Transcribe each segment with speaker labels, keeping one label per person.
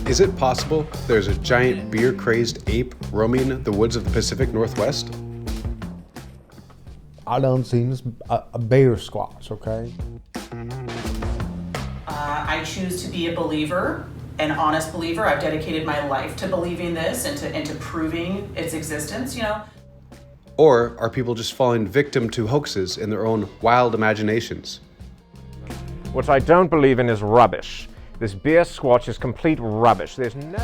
Speaker 1: Is it possible there's a giant beer-crazed ape roaming the woods of the Pacific Northwest?
Speaker 2: I done seen this, a BeerSquatch, okay?
Speaker 3: I choose to be a believer, an honest believer. I've dedicated my life to believing this and to proving its existence, you know.
Speaker 1: Or are people just falling victim to hoaxes in their own wild imaginations?
Speaker 4: What I don't believe in is rubbish. This BeerSquatch is complete rubbish. There's no...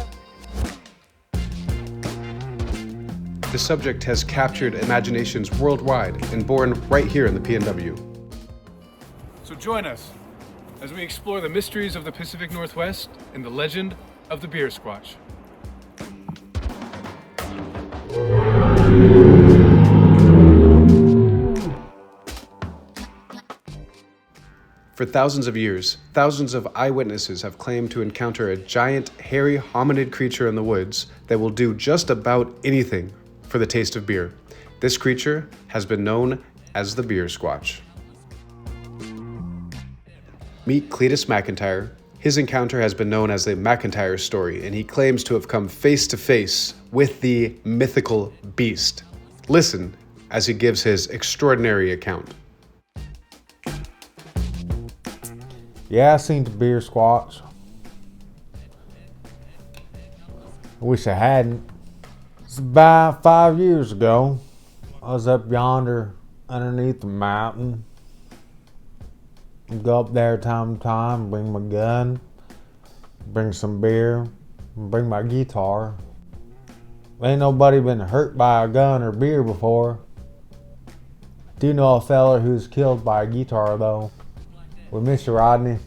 Speaker 1: The subject has captured imaginations worldwide and born right here in the PNW.
Speaker 5: So join us as we explore the mysteries of the Pacific Northwest and the legend of the BeerSquatch.
Speaker 1: For thousands of years, thousands of eyewitnesses have claimed to encounter a giant, hairy hominid creature in the woods that will do just about anything for the taste of beer. This creature has been known as the BeerSquatch. Meet Cletus McIntyre. His encounter has been known as the McIntyre Story, and he claims to have come face to face with the mythical beast. Listen as he gives his extraordinary account.
Speaker 2: Yeah, I seen the BeerSquatch. I wish I hadn't. It's about 5 years ago. I was up yonder underneath the mountain. I'd go up there time to time, bring my gun, bring some beer, bring my guitar. Ain't nobody been hurt by a gun or beer before. Do know a fella who's killed by a guitar though. We miss you, Rodney.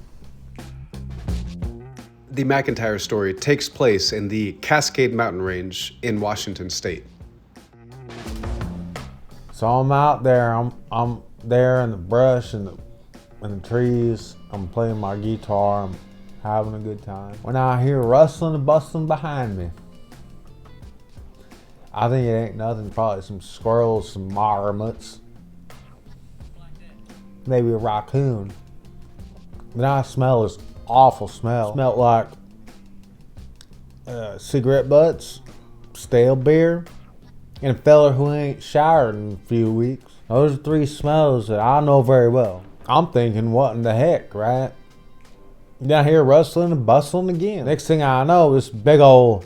Speaker 1: The McIntyre Story takes place in the Cascade Mountain Range in Washington State.
Speaker 2: So I'm out there. I'm there in the brush and the trees. I'm playing my guitar. I'm having a good time. When I hear rustling and bustling behind me, I think it ain't nothing. Probably some squirrels, some marmots, maybe a raccoon. Then I smell this awful smell. Smelled like cigarette butts, stale beer, and a fella who ain't showered in a few weeks. Those are three smells that I know very well. I'm thinking, what in the heck, right? Then I hear rustling and bustling again. Next thing I know, this big old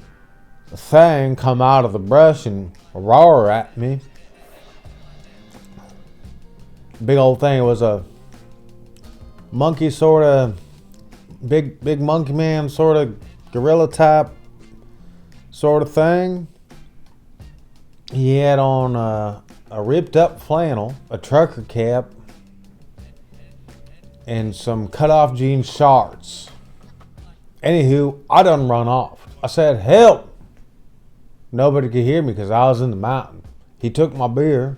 Speaker 2: thing come out of the brush and roar at me. Big old thing was a monkey sort of, big monkey man sort of gorilla type sort of thing. He had on a ripped up flannel, a trucker cap, and some cut off jean shorts. Anywho, I done run off. I said, help! Nobody could hear me because I was in the mountain. He took my beer.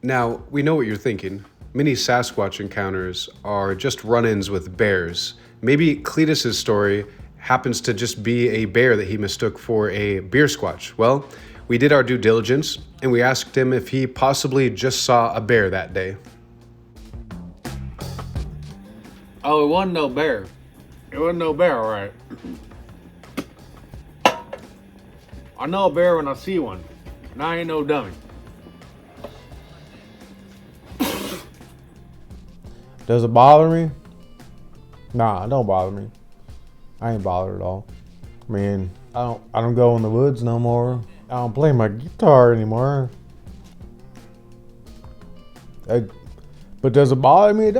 Speaker 1: Now, we know what you're thinking. Many Sasquatch encounters are just run-ins with bears. Maybe Cletus's story happens to just be a bear that he mistook for a BeerSquatch. Well, we did our due diligence, and we asked him if he possibly just saw a bear that day.
Speaker 6: Oh, it wasn't no bear. It wasn't no bear, all right. I know a bear when I see one, and I ain't no dummy.
Speaker 2: Does it bother me? Nah, it don't bother me. I ain't bothered at all. I mean, I don't go in the woods no more. I don't play my guitar anymore. But does it bother me?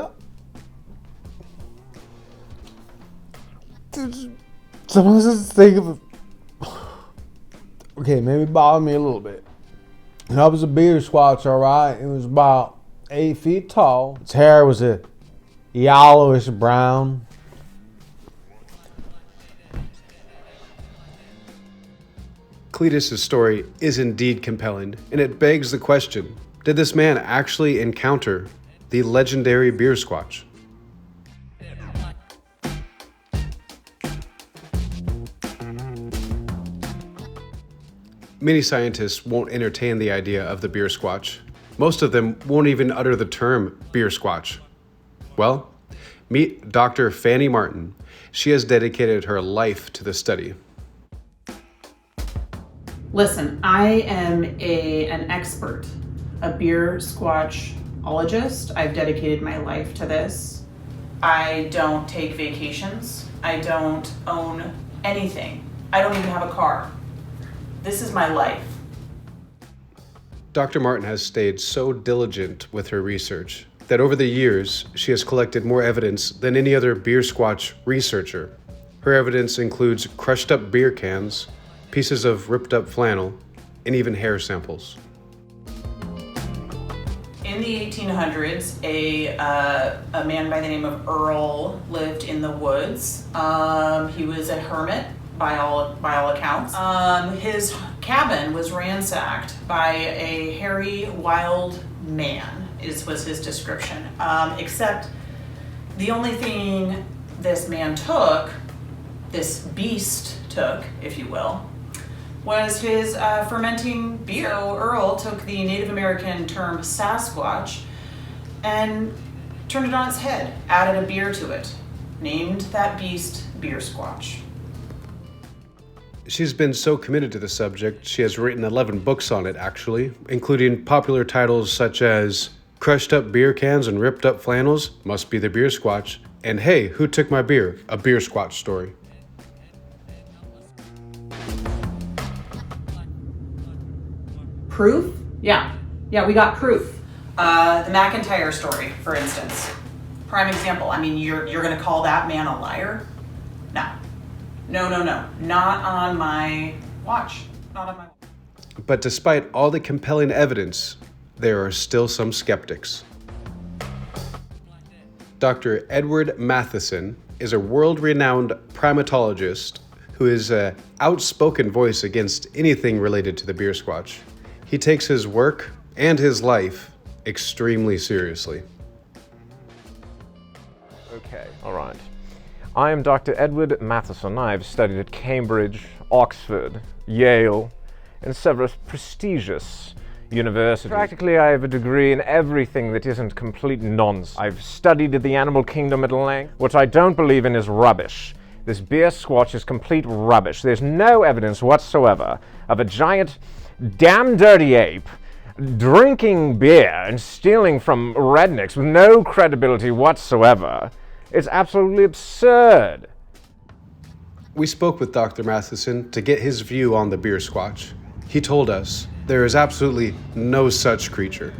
Speaker 2: Someone's just think of it. Okay, maybe it bothered me a little bit. And I was a BeerSquatch, alright. It was about 8 feet tall. Its hair was a yellowish brown.
Speaker 1: Cletus's story is indeed compelling, and it begs the question, did this man actually encounter the legendary BeerSquatch? Many scientists won't entertain the idea of the BeerSquatch. Most of them won't even utter the term BeerSquatch. Well, meet Dr. Fanny Martin. She has dedicated her life to the study.
Speaker 3: Listen, I am an expert, a BeerSquatchologist. I've dedicated my life to this. I don't take vacations. I don't own anything. I don't even have a car. This is my life.
Speaker 1: Dr. Martin has stayed so diligent with her research that over the years, she has collected more evidence than any other BeerSquatch researcher. Her evidence includes crushed up beer cans, pieces of ripped up flannel, and even hair samples.
Speaker 3: In the 1800s, a man by the name of Earl lived in the woods. He was a hermit by all accounts. His cabin was ransacked by a hairy, wild man, was his description. Except the only thing this man took, this beast took, if you will, was his fermenting beer. So Earl took the Native American term Sasquatch and turned it on its head, added a beer to it, named that beast BeerSquatch.
Speaker 1: She's been so committed to the subject, she has written 11 books on it, actually, including popular titles such as Crushed Up Beer Cans and Ripped Up Flannels, Must Be the BeerSquatch, and Hey, Who Took My Beer? A BeerSquatch Story.
Speaker 3: Proof? Yeah, we got proof. The McIntyre story, for instance. Prime example. I mean, you're gonna call that man a liar? No. Not on my watch. Not on my watch.
Speaker 1: But despite all the compelling evidence, there are still some skeptics. Dr. Edward Matheson is a world-renowned primatologist who is an outspoken voice against anything related to the BeerSquatch. He takes his work and his life extremely seriously.
Speaker 4: Okay, all right. I am Dr. Edward Matheson. I've studied at Cambridge, Oxford, Yale, and several prestigious universities. Practically, I have a degree in everything that isn't complete nonsense. I've studied the animal kingdom at length. What I don't believe in is rubbish. This BeerSquatch is complete rubbish. There's no evidence whatsoever of a giant, damn dirty ape drinking beer and stealing from rednecks with no credibility whatsoever. It's absolutely absurd.
Speaker 1: We spoke with Dr. Matheson to get his view on the BeerSquatch. He told us there is absolutely no such creature.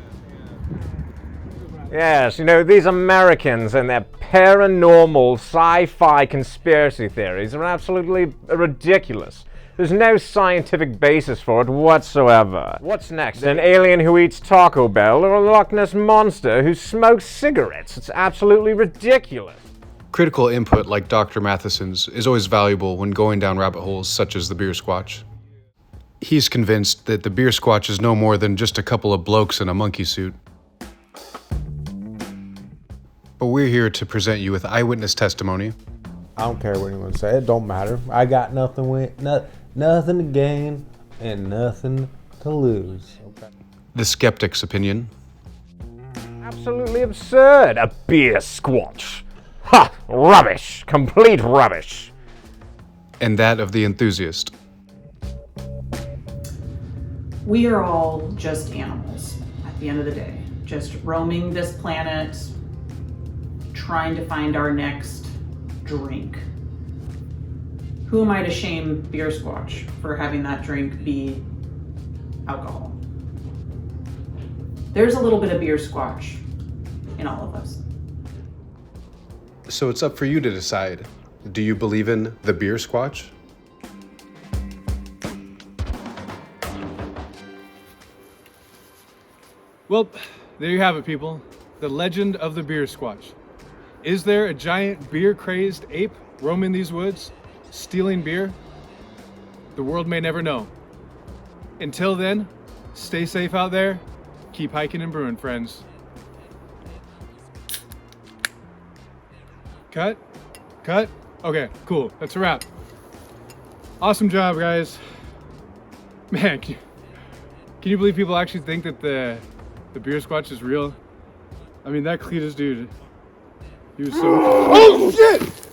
Speaker 4: Yes, these Americans and their paranormal sci-fi conspiracy theories are absolutely ridiculous. There's no scientific basis for it whatsoever. What's next? An alien who eats Taco Bell or a Loch Ness monster who smokes cigarettes? It's absolutely ridiculous.
Speaker 1: Critical input like Dr. Matheson's is always valuable when going down rabbit holes such as the BeerSquatch. He's convinced that the BeerSquatch is no more than just a couple of blokes in a monkey suit. But we're here to present you with eyewitness testimony.
Speaker 2: I don't care what anyone says. It don't matter. I got nothing to gain and nothing to lose. Okay.
Speaker 1: The skeptic's opinion.
Speaker 4: Absolutely absurd. A BeerSquatch. Ha! Rubbish. Complete rubbish.
Speaker 1: And that of the enthusiast.
Speaker 3: We are all just animals at the end of the day, just roaming this planet, trying to find our next drink. Who am I to shame BeerSquatch for having that drink be alcohol? There's a little bit of BeerSquatch in all of us.
Speaker 1: So it's up for you to decide. Do you believe in the BeerSquatch?
Speaker 5: Well, there you have it, people. The legend of the BeerSquatch. Is there a giant beer-crazed ape roaming these woods, stealing beer? The world may never know. Until then, stay safe out there. Keep hiking and brewing, friends. Cut? Okay, cool. That's a wrap. Awesome job, guys. Man, can you believe people actually think that the BeerSquatch is real? I mean, that Cletus dude, he was so... Oh, shit!